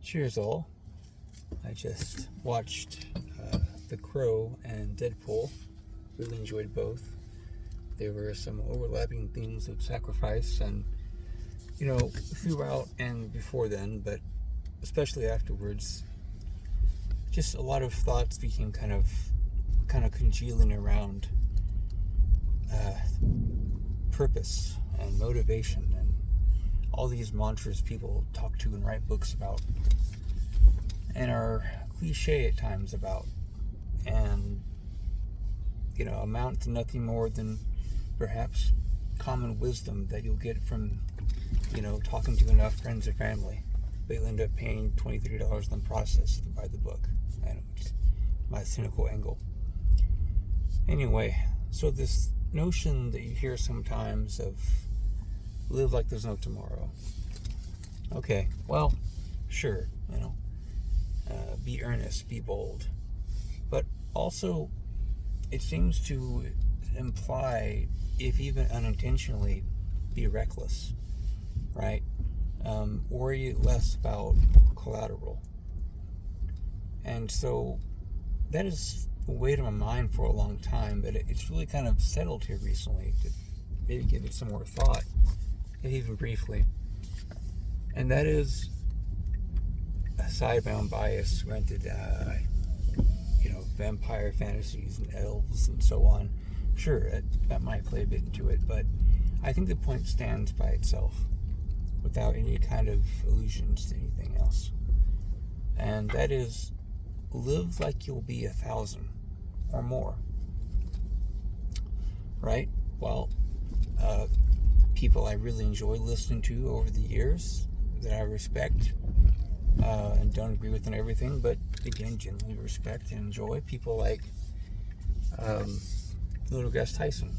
Cheers all. I just watched The Crow and Deadpool. Really enjoyed both. There were some overlapping themes of sacrifice and, throughout and before then, but especially afterwards, just a lot of thoughts became kind of congealing around purpose and motivation and all these mantras people talk to and write books about and are cliche at times about, and amount to nothing more than perhaps common wisdom that you'll get from talking to enough friends or family, but you'll end up paying $20-$30 in the process to buy the book. I know, just my cynical angle. Anyway, so this notion that you hear sometimes of live like there's no tomorrow. Okay, well, sure, be earnest, be bold. But also, it seems to imply, if even unintentionally, be reckless, right? Worry less about collateral. And so, that is the weight of my mind for a long time, but it's really kind of settled here recently to maybe give it some more thought, even briefly. And that is, aside my own bias, granted, vampire fantasies and elves and so on, sure, that might play a bit into it, but I think the point stands by itself without any kind of allusions to anything else. And that is, live like you'll be 1,000 or more. Right? Well, people I really enjoy listening to over the years that I respect and don't agree with on everything, but again, genuinely respect and enjoy. People like Neil deGrasse Tyson,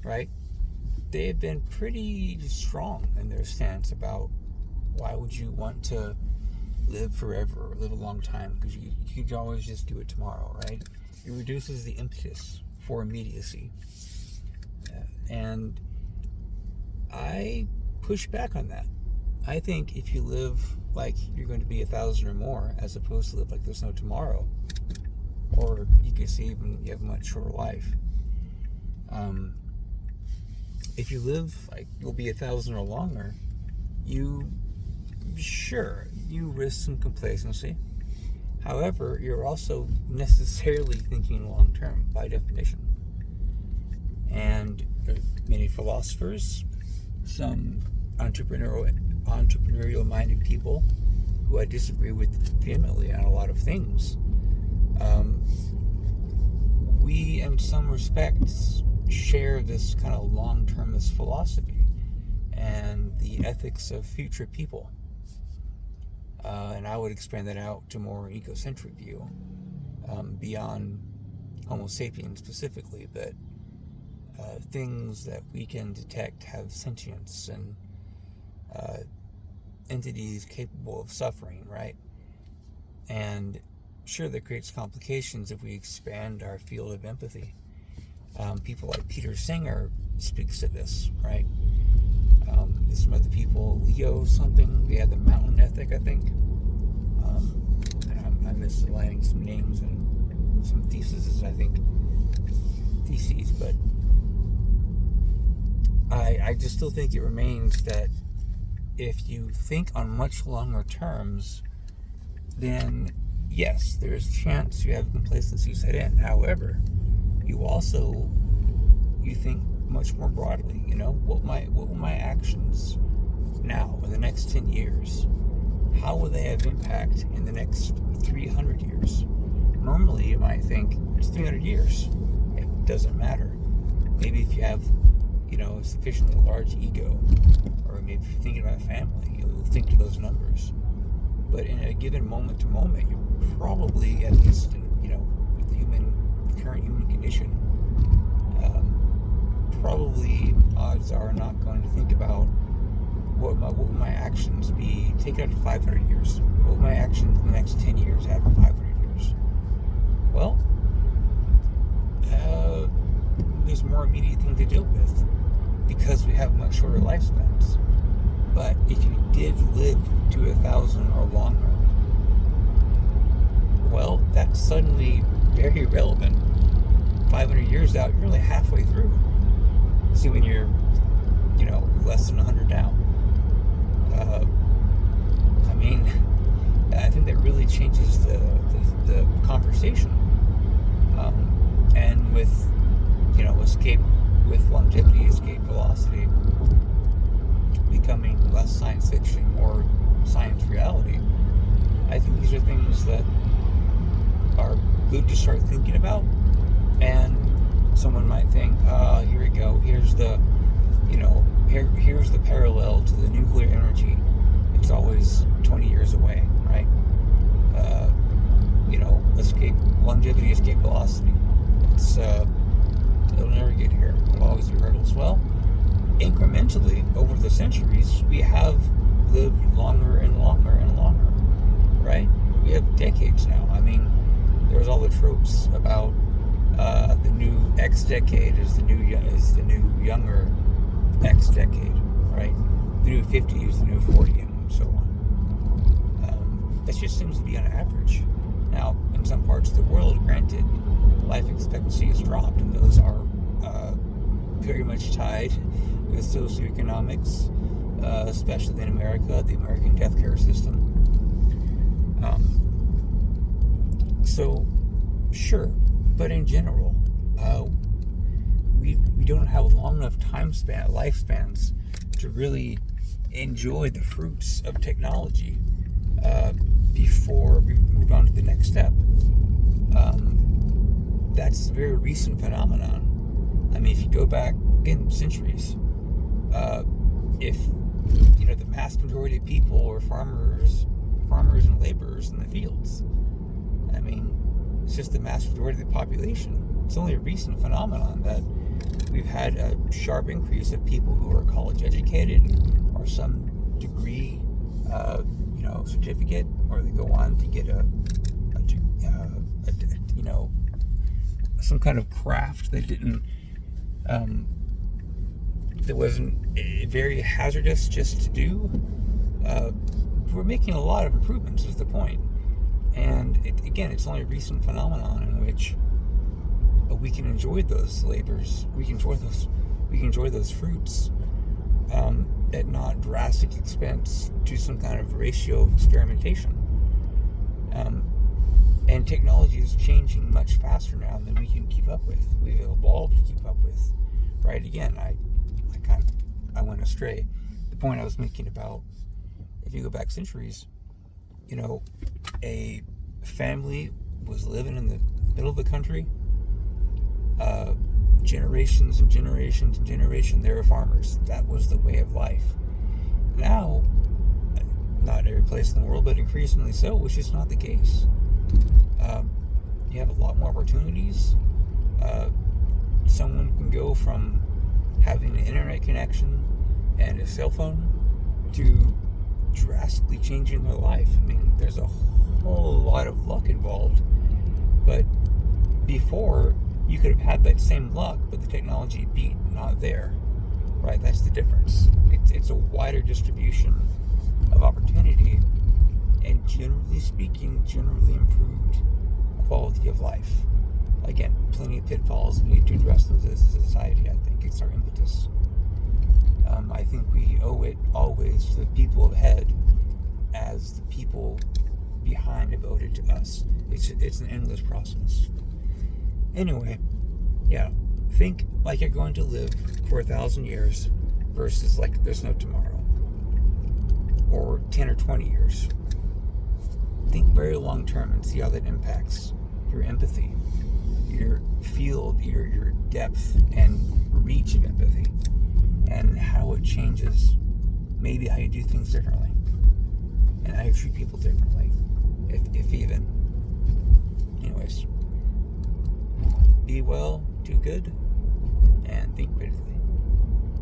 right? They have been pretty strong in their stance about why would you want to live forever or live a long time, because you could always just do it tomorrow, right? It reduces the impetus for immediacy. And I push back on that. I think if you live like you're going to be 1,000 or more, as opposed to live like there's no tomorrow, or you could say even you have a much shorter life. If you live like you'll be 1,000 or longer, you risk some complacency. However, you're also necessarily thinking long term by definition. And many philosophers, some entrepreneurial minded people who I disagree with vehemently on a lot of things, we in some respects share this kind of long-termist philosophy and the ethics of future people. And I would expand that out to more egocentric view, beyond Homo sapiens specifically, but things that we can detect have sentience and entities capable of suffering, right? And sure, that creates complications if we expand our field of empathy. People like Peter Singer speaks to this, right? There's some other people, Leo something, they had the mountain ethic, I think. And I'm misaligning some names and some theses, I think. Theses, but I just still think it remains that if you think on much longer terms, then yes, there's a chance you have complacency set in. However, you think much more broadly. What will my actions now in the next 10 years? How will they have impact in the next 300 years? Normally, you might think it's 300 years. It doesn't matter. Maybe if you have, a sufficiently large ego, or maybe if you're thinking about family, you'll think to those numbers. But in a given moment to moment, you're probably, at least, with the current human condition, probably odds are not going to think about what will my actions be. Take it out to 500 years. What will my actions in the next 10 years after 500 years? Well, there's more immediate thing to deal with because we have much shorter lifespans. But if you did live to 1,000 or longer, well, that's suddenly very relevant. 500 years out, you're only halfway through. See, when you're, less than 100 now. I think that really changes the conversation. And with, with longevity, escape velocity becoming less science fiction, more science reality, I think these are things that are good to start thinking about. And someone might think, here we go, here's the parallel to the nuclear energy. It's always 20 years away, right? Longevity, escape velocity. It'll never get here. It'll always be hurdles. Well, incrementally over the centuries, we have lived longer and longer and longer, right? We have decades now. There's all the tropes about the new X decade is the new younger X decade, right? The new 50 is the new 40, and so on. That just seems to be on average. Now, in some parts of the world, granted, life expectancy has dropped, and those are very much tied with socioeconomics, especially in America, the American death care system. So, sure, but in general, we don't have long enough lifespans to really enjoy the fruits of technology before we move on to the next step. That's a very recent phenomenon. If you go back in centuries, if the mass majority of people were farmers and laborers in the fields, it's just the mass majority of the population. It's only a recent phenomenon that we've had a sharp increase of people who are college educated or some degree, certificate, or they go on to get some kind of craft that that wasn't very hazardous just to do. We're making a lot of improvements, is the point. And it's only a recent phenomenon in which we can enjoy those labors, we can enjoy those fruits at not drastic expense to some kind of ratio of experimentation. And technology is changing much faster now than we can keep up with. We've evolved to keep up with. Right? Again, I went astray. The point I was making about, if you go back centuries, a family was living in the middle of the country, generations and generations and generations, they were farmers. That was the way of life. Now, not every place in the world, but increasingly so, which is not the case. You have a lot more opportunities. Someone can go from having an internet connection and a cell phone to drastically changing their life. There's a whole lot of luck involved, but before you could have had that same luck, but the technology beat not there, right? That's the difference. It's a wider distribution of opportunity, and generally speaking, generally improved quality of life. Again, plenty of pitfalls. We need to address those as a society. I think it's our impetus. I think we owe it always to the people ahead as the people behind have owed it to us. It's an endless process. Anyway, think like you're going to live for 1,000 years versus like there's no tomorrow, or 10 or 20 years. Think very long term and see how that impacts your empathy, your field, your depth and reach of empathy, and how it changes maybe how you do things differently and how you treat people differently, if even. Anyways, be well, do good, and think critically.